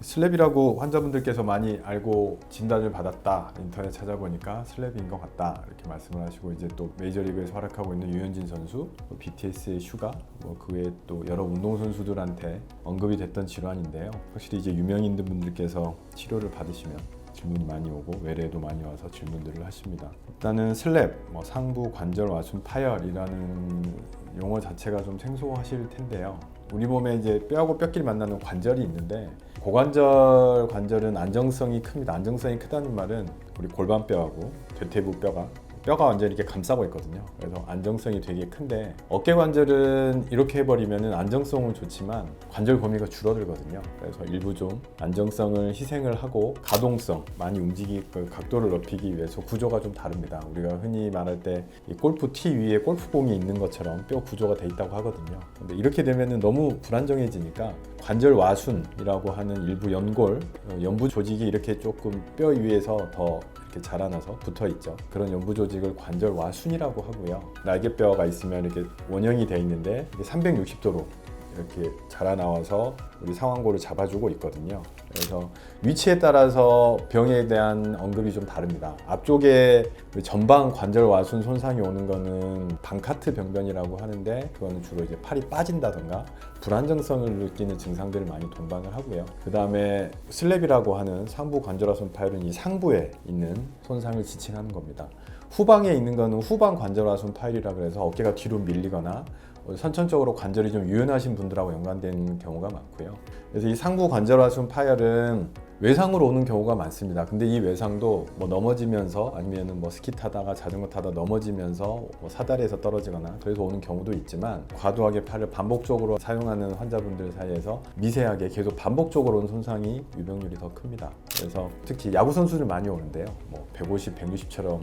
슬랩이라고 환자분들께서 많이 알고 진단을 받았다, 인터넷 찾아보니까 슬랩인 것 같다 이렇게 말씀을 하시고, 이제 또 메이저리그에서 활약하고 있는 유현진 선수, BTS의 슈가, 그 외에 또 여러 운동선수들한테 언급이 됐던 질환인데요. 확실히 이제 유명인들 분들께서 치료를 받으시면 질문이 많이 오고 외래에도 많이 와서 질문들을 하십니다. 일단은 슬랩, 상부 관절 와순 파열이라는 용어 자체가 좀 생소하실 텐데요. 우리 몸에 이제 뼈하고 뼈끼리 만나는 관절이 있는데, 고관절 관절은 안정성이 큽니다. 안정성이 크다는 말은 우리 골반뼈하고 대퇴부 뼈가 완전히 이렇게 감싸고 있거든요. 그래서 안정성이 되게 큰데, 어깨 관절은 이렇게 해버리면 안정성은 좋지만 관절 범위가 줄어들거든요. 그래서 일부 좀 안정성을 희생을 하고 가동성, 많이 각도를 높이기 위해서 구조가 좀 다릅니다. 우리가 흔히 말할 때 이 골프 티 위에 골프공이 있는 것처럼 뼈 구조가 돼 있다고 하거든요. 근데 이렇게 되면 너무 불안정해지니까 관절 와순이라고 하는 일부 연골, 연부 조직이 이렇게 조금 뼈 위에서 더 이렇게 자라나서 붙어 있죠. 그런 연부 조직을 관절 와순이라고 하고요. 날개뼈가 있으면 이렇게 원형이 되어 있는데 360도로 이렇게 자라나와서 우리 상완골을 잡아주고 있거든요. 그래서 위치에 따라서 병에 대한 언급이 좀 다릅니다. 앞쪽에 전방 관절 와순 손상이 오는 거는 방카트 병변이라고 하는데, 그거는 주로 이제 팔이 빠진다던가 불안정성을 느끼는 증상들을 많이 동반을 하고요. 그 다음에 슬랩이라고 하는 상부 관절 와순 파열은 이 상부에 있는 손상을 지칭하는 겁니다. 후방에 있는 거는 후방 관절 와순 파열이라 그래서 어깨가 뒤로 밀리거나 선천적으로 관절이 좀 유연하신 분들하고 연관된 경우가 많고요. 그래서 이 상부 관절 와순 파열은 외상으로 오는 경우가 많습니다. 근데 이 외상도 넘어지면서, 아니면 스키 타다가 자전거 타다 넘어지면서 사다리에서 떨어지거나 그래서 오는 경우도 있지만, 과도하게 팔을 반복적으로 사용하는 환자분들 사이에서 미세하게 계속 반복적으로 오는 손상이 유병률이 더 큽니다. 그래서 특히 야구 선수들 많이 오는데요. 150, 160처럼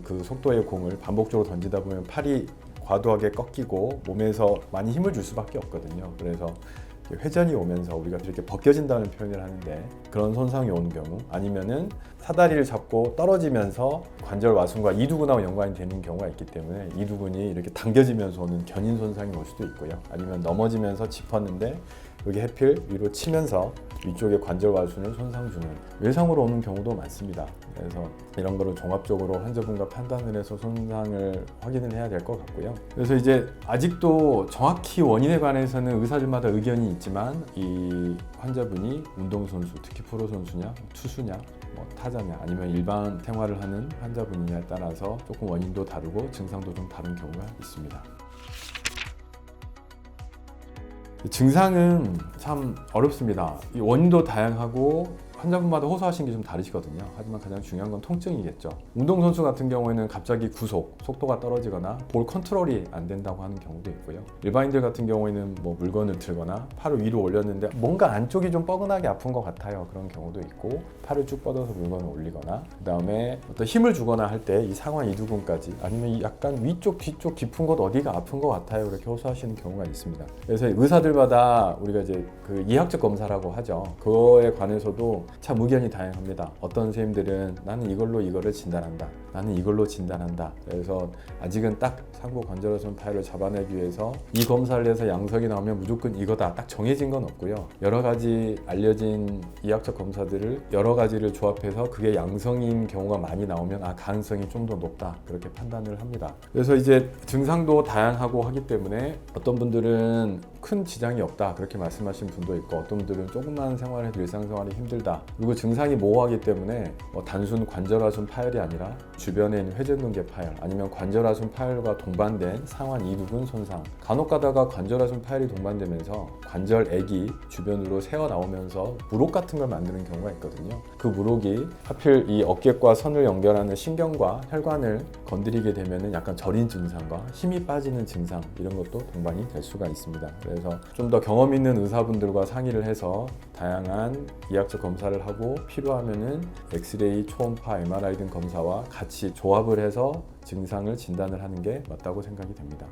그 속도의 공을 반복적으로 던지다 보면 팔이 과도하게 꺾이고 몸에서 많이 힘을 줄 수밖에 없거든요. 그래서 회전이 오면서 우리가 이렇게 벗겨진다는 표현을 하는데, 그런 손상이 오는 경우, 아니면은 사다리를 잡고 떨어지면서 관절 와순과 이두근하고 연관이 되는 경우가 있기 때문에 이두근이 이렇게 당겨지면서 오는 견인 손상이 올 수도 있고요. 아니면 넘어지면서 짚었는데 여기 해필 위로 치면서 위쪽의 관절 와순을 손상 주는 외상으로 오는 경우도 많습니다. 그래서 이런 거를 종합적으로 환자분과 판단을 해서 손상을 확인을 해야 될 것 같고요. 그래서 이제 아직도 정확히 원인에 관해서는 의사들마다 의견이 있지만, 이 환자분이 운동선수, 특히 프로선수냐, 투수냐, 타자냐, 아니면 일반 생활을 하는 환자분이냐에 따라서 조금 원인도 다르고 증상도 좀 다른 경우가 있습니다. 증상은 참 어렵습니다. 이 원인도 다양하고 환자분마다 호소하시는 게 좀 다르시거든요. 하지만 가장 중요한 건 통증이겠죠. 운동선수 같은 경우에는 갑자기 속도가 떨어지거나 볼 컨트롤이 안 된다고 하는 경우도 있고요. 일반인들 같은 경우에는 물건을 들거나 팔을 위로 올렸는데 뭔가 안쪽이 좀 뻐근하게 아픈 것 같아요. 그런 경우도 있고, 팔을 쭉 뻗어서 물건을 올리거나, 그 다음에 어떤 힘을 주거나 할 때 이 상완 이두근까지, 아니면 약간 위쪽, 뒤쪽 깊은 곳 어디가 아픈 것 같아요. 이렇게 호소하시는 경우가 있습니다. 그래서 의사들마다 우리가 이제 그 이학적 검사라고 하죠. 그거에 관해서도 참 의견이 다양합니다. 어떤 선생님들은 나는 이거를 진단한다, 나는 이걸로 진단한다. 그래서 아직은 딱 상부 관절 와순 파열을 잡아내기 위해서 이 검사를 해서 양성이 나오면 무조건 이거다, 딱 정해진 건 없고요. 여러 가지 알려진 이학적 검사들을 여러 가지를 조합해서 그게 양성인 경우가 많이 나오면 가능성이 좀 더 높다, 그렇게 판단을 합니다. 그래서 이제 증상도 다양하고 하기 때문에 어떤 분들은 큰 지장이 없다, 그렇게 말씀하신 분도 있고, 어떤 분들은 조금만 생활해도 일상생활이 힘들다. 그리고 증상이 모호하기 때문에 단순 관절하순 파열이 아니라 주변에 있는 회전근개 파열, 아니면 관절하순 파열과 동반된 상완 이두근 손상, 간혹 가다가 관절하순 파열이 동반되면서 관절액이 주변으로 새어 나오면서 물혹 같은 걸 만드는 경우가 있거든요. 그 물혹이 하필 이 어깨과 선을 연결하는 신경과 혈관을 건드리게 되면 약간 저린 증상과 힘이 빠지는 증상, 이런 것도 동반이 될 수가 있습니다. 그래서 좀 더 경험 있는 의사분들과 상의를 해서 다양한 이학적 검사를 하고, 필요하면은 엑스레이, 초음파, MRI 등 검사와 같이 조합을 해서 증상을 진단을 하는 게 맞다고 생각이 됩니다.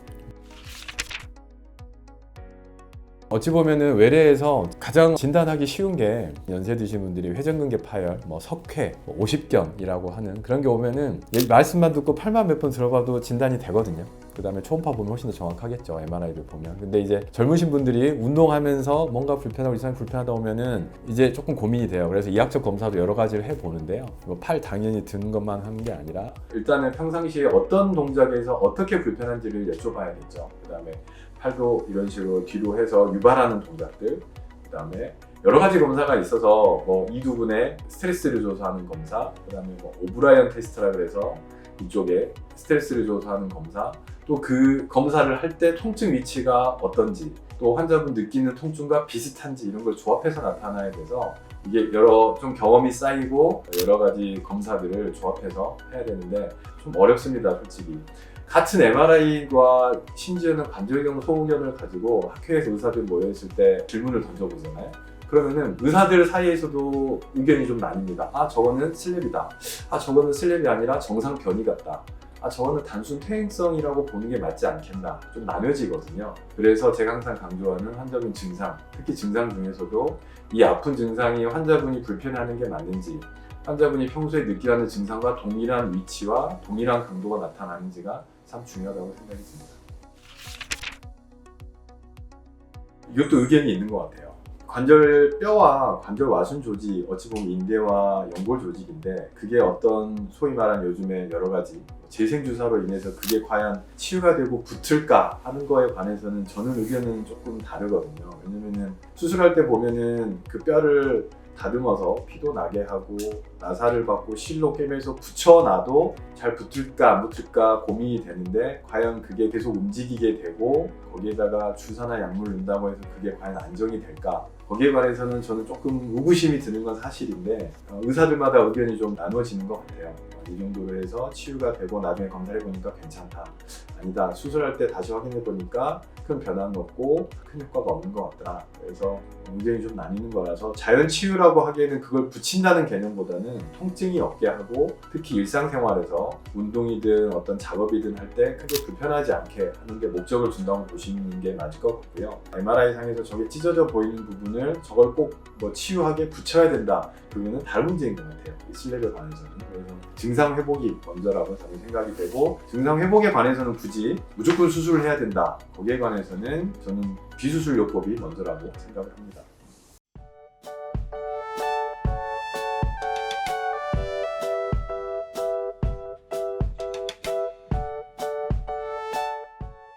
어찌 보면은 외래에서 가장 진단하기 쉬운 게 연세 드신 분들이 회전근개 파열, 석회, 50견이라고 하는 그런 게 오면은 말씀만 듣고 팔만 몇 번 들어봐도 진단이 되거든요. 그 다음에 초음파 보면 훨씬 더 정확하겠죠. MRI를 보면. 근데 이제 젊으신 분들이 운동하면서 뭔가 불편하고 이상이 불편하다 오면은 이제 조금 고민이 돼요. 그래서 이학적 검사도 여러 가지를 해보는데요. 팔 당연히 드는 것만 하는 게 아니라 일단은 평상시에 어떤 동작에서 어떻게 불편한지를 여쭤봐야겠죠. 그 다음에 팔도 이런 식으로 뒤로 해서 유발하는 동작들, 그 다음에 여러 가지 검사가 있어서 이두근의 스트레스를 조사하는 검사, 그 다음에 오브라이언 테스트라 그래서 이쪽에 스트레스를 조사하는 검사, 또 그 검사를 할 때 통증 위치가 어떤지, 또 환자분 느끼는 통증과 비슷한지 이런 걸 조합해서 나타나야 돼서 이게 좀 경험이 쌓이고 여러 가지 검사들을 조합해서 해야 되는데 좀 어렵습니다, 솔직히. 같은 MRI와 심지어는 관절경, 소우견을 가지고 학회에서 의사들 모여있을 때 질문을 던져보잖아요. 그러면은 의사들 사이에서도 의견이 좀 나뉩니다. 아, 저거는 슬랩이다. 아, 저거는 슬랩이 아니라 정상 변이 같다. 아, 저거는 단순 퇴행성이라고 보는 게 맞지 않겠나. 좀 나뉘어지거든요. 그래서 제가 항상 강조하는 환자분 증상, 특히 증상 중에서도 이 아픈 증상이 환자분이 불편해하는 게 맞는지, 환자분이 평소에 느끼는 증상과 동일한 위치와 동일한 강도가 나타나는지가 참 중요하다고 생각이 듭니다. 이것도 의견이 있는 것 같아요. 관절뼈와 관절 와순 조직, 어찌 보면 인대와 연골 조직인데 그게 어떤 소위 말하는 요즘에 여러 가지 재생주사로 인해서 그게 과연 치유가 되고 붙을까 하는 거에 관해서는 저는 의견은 조금 다르거든요. 왜냐면은 수술할 때 보면은 그 뼈를 다듬어서 피도 나게 하고 나사를 받고 실로 꿰매서 붙여놔도 잘 붙을까 안 붙을까 고민이 되는데 과연 그게 계속 움직이게 되고 거기에다가 주사나 약물 넣는다고 해서 그게 과연 안정이 될까? 거기에 관해서는 저는 조금 의구심이 드는 건 사실인데 의사들마다 의견이 좀 나눠지는 것 같아요. 이 정도로 해서 치유가 되고 나중에 검사해보니까 괜찮다. 아니다. 수술할 때 다시 확인해보니까 큰 변화는 없고 큰 효과가 없는 것 같다. 그래서 의견이 좀 나뉘는 거라서 자연 치유라고 하기에는 그걸 붙인다는 개념보다는 통증이 없게 하고 특히 일상생활에서 운동이든 어떤 작업이든 할 때 크게 불편하지 않게 하는 게 목적을 준다고 보시는 게 맞을 것 같고요. MRI 상에서 저게 찢어져 보이는 부분을 저걸 꼭 치유하게 붙여야 된다. 그거는 다른 문제인 것 같아요. 이 슬랩에 관해서는. 그래서 증상 회복이 먼저라고 저는 생각이 되고 증상 회복에 관해서는 굳이 무조건 수술을 해야 된다. 거기에 관해서는 저는 비수술요법이 먼저라고 생각을 합니다.